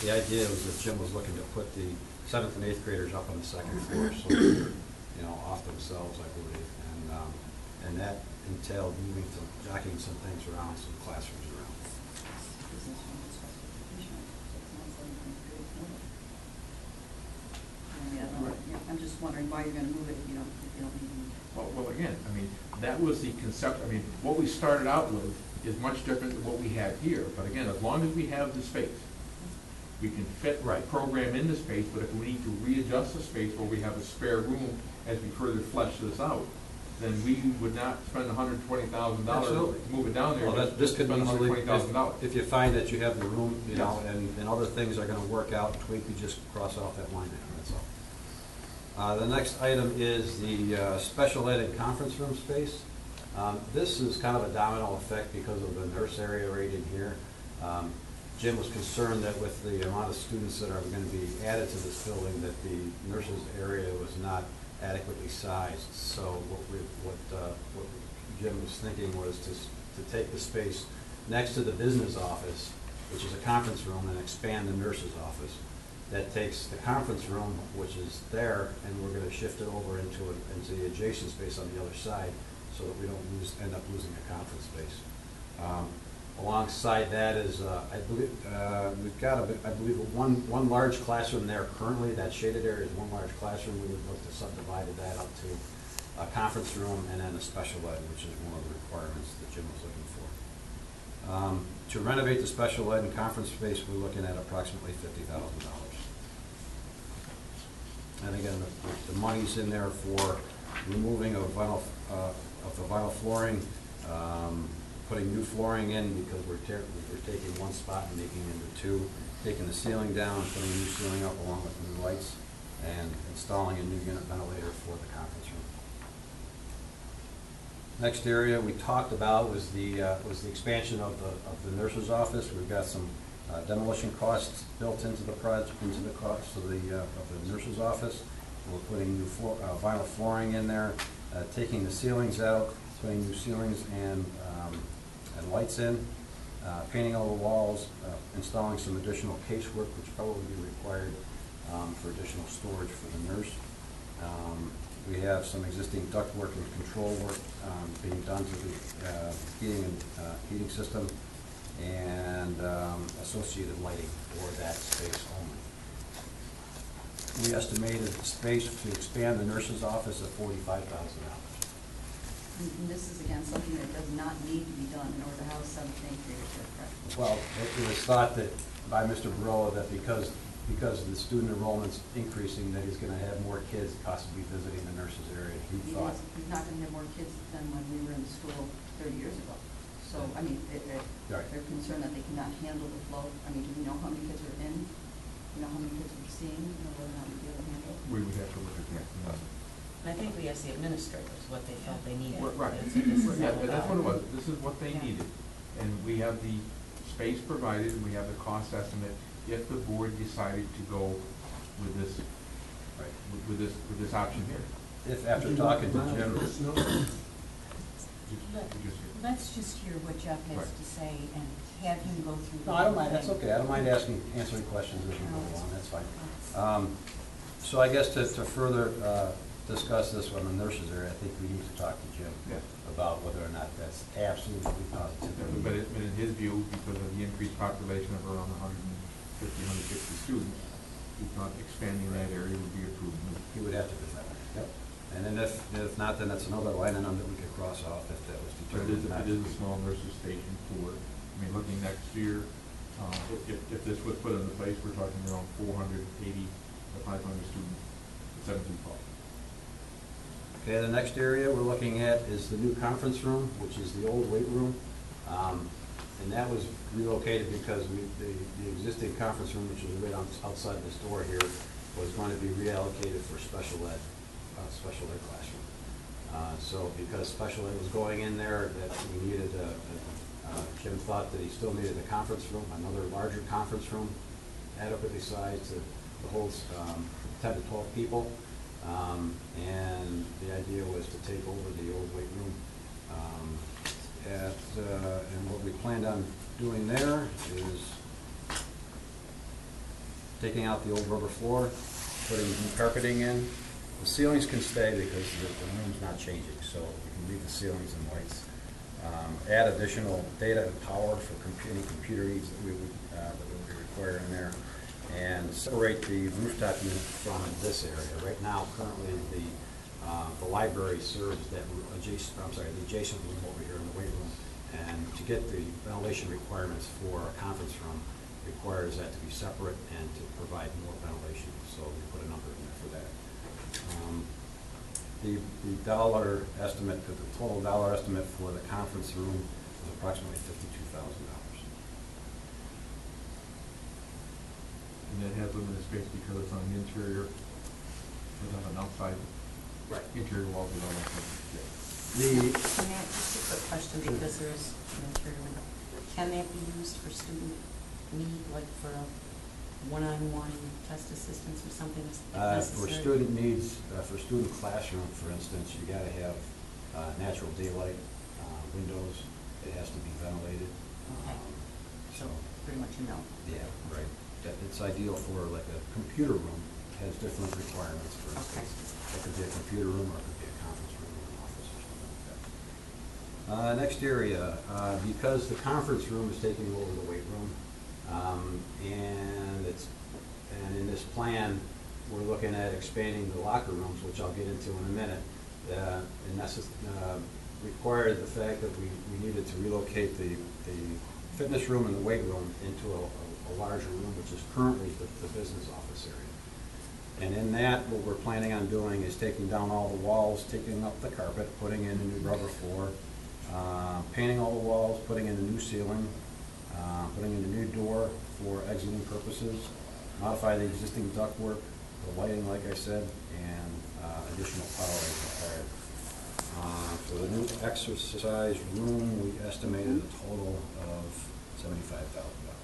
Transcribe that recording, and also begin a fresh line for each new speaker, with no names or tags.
The idea was that Jim was looking to put the 7th and 8th graders up on the 2nd floor, so they're, you know, off themselves, I believe, and that entailed moving jockeying some things around, some classrooms around.
I'm just wondering why you're going to move it if you don't need it.
Well, again, I mean, that was the concept. I mean, what we started out with is much different than what we have here. But again, as long as we have the space, we can fit the program in the space. But if we need to readjust the space where we have a spare room as we further flesh this out, then we would not spend $120,000 to move it down there.
Well, this could easily,
$120,000.
if you find that you have the room, you know, and other things are going to work out, tweak, you just cross off that line there, that's all. The next item is the special ed and conference room space. This is kind of a domino effect because of the nurse area right in here. Jim was concerned that with the amount of students that are going to be added to this building, that the nurses area was not adequately sized. So what Jim was thinking was to take the space next to the business office, which is a conference room, and expand the nurse's office. That takes the conference room, which is there, and we're going to shift it over into the adjacent space on the other side, so that we don't end up losing a conference space. Alongside that is, I believe, we've got, I believe, one large classroom there currently. That shaded area is one large classroom. We would look to subdivide that up to a conference room and then a special ed, which is one of the requirements that Jim was looking for. To renovate the special ed and conference space, we're looking at approximately $50,000. And again, the money's in there for removing of the vinyl flooring, putting new flooring in because we're taking one spot and making it into two, taking the ceiling down, putting a new ceiling up along with new lights, and installing a new unit ventilator for the conference room. Next area we talked about was the expansion of the nurse's office. We've got some demolition costs built into the project, into the cost of the nurse's office. We're putting new vinyl flooring in there, taking the ceilings out, putting new ceilings and lights in, painting all the walls, installing some additional casework, which probably be required for additional storage for the nurse. We have some existing ductwork and control work being done to the heating system and associated lighting for that space only. We estimated the space to expand the nurse's office at $45,000.
And this is again something that does not need to be done in order to house 7th and 8th graders here, correct?
Well, it was thought that by Mr. Barola that because the student enrollment's increasing, that he's going to have more kids possibly visiting the nurse's area. He's not
going to have more kids than when we were in school 30 years ago. So, I mean, they're concerned that they cannot handle the flow. I mean, do we know how many kids are in? You know how many kids we're seeing? You know whether or not we'll be able to handle it?
We would have to look at that.
I think we asked the administrators what they felt they needed.
Right.
But
that's what it was. This is what they needed. And we have the space provided, and we have the cost estimate if the board decided to go with this, with this option here.
If after talking to Jim.
Let's just hear what Jeff has to say and have him go through.
No, I don't mind. That's okay. I don't mind answering questions as we go along. That's fine. So I guess to further discuss this on the nurses area, I think we need to talk to Jim about whether or not that's absolutely positive.
But in his view, because of the increased population of around 150, 160 students, he thought expanding that area would be approved.
He would have to do that. Yep. And then if not, then that's another line item that we could cross off if that was determined.
But it is a small nurses station for, I mean, looking next year, if this was put into place, we're talking around 480 to 500 students at 17 fall.
Okay, the next area we're looking at is the new conference room, which is the old weight room. And that was relocated because the existing conference room, which was right outside this door here, was going to be reallocated for special ed classroom. So because special ed was going in there, that we needed Jim thought that he still needed a conference room, another larger conference room, adequately sized to hold 10 to 12 people. And the idea was to take over the old weight room. And what we planned on doing there is taking out the old rubber floor, putting new carpeting in. The ceilings can stay because the room's not changing, so we can leave the ceilings and lights. Add additional data and power for any computer needs that we would require in there, and separate the rooftop unit from this area. Right now, currently, the library serves that adjacent, the adjacent room over here in the weight room, and to get the ventilation requirements for a conference room requires that to be separate and to provide more ventilation, so we put a number in there for that. The dollar estimate, the total dollar estimate for the conference room is approximately $52,000.
And that has limited space because it's on the interior, it's on an outside.
Right.
Interior walls and all that.
Can that, just a quick question, because there's an interior window, can that be used for student need, like for a one-on-one test assistance or something if necessary?
For student needs, for student classroom, for instance, you gotta have natural daylight, windows, it has to be ventilated.
Okay. So pretty much a no.
Yeah, right. It's ideal for like a computer room, has different requirements, for instance. It could be a computer room or it could be a conference room or an office or something like that. Next area, because the conference room is taking over the weight room, and in this plan, we're looking at expanding the locker rooms, which I'll get into in a minute. Required the fact that we needed to relocate the fitness room and the weight room into a larger room, which is currently the business office area. And in that, what we're planning on doing is taking down all the walls, taking up the carpet, putting in a new rubber floor, painting all the walls, putting in a new ceiling, putting in a new door for exiting purposes, modify the existing ductwork, the lighting, like I said, and additional power is required. For the new exercise room, we estimated a total of $75,000.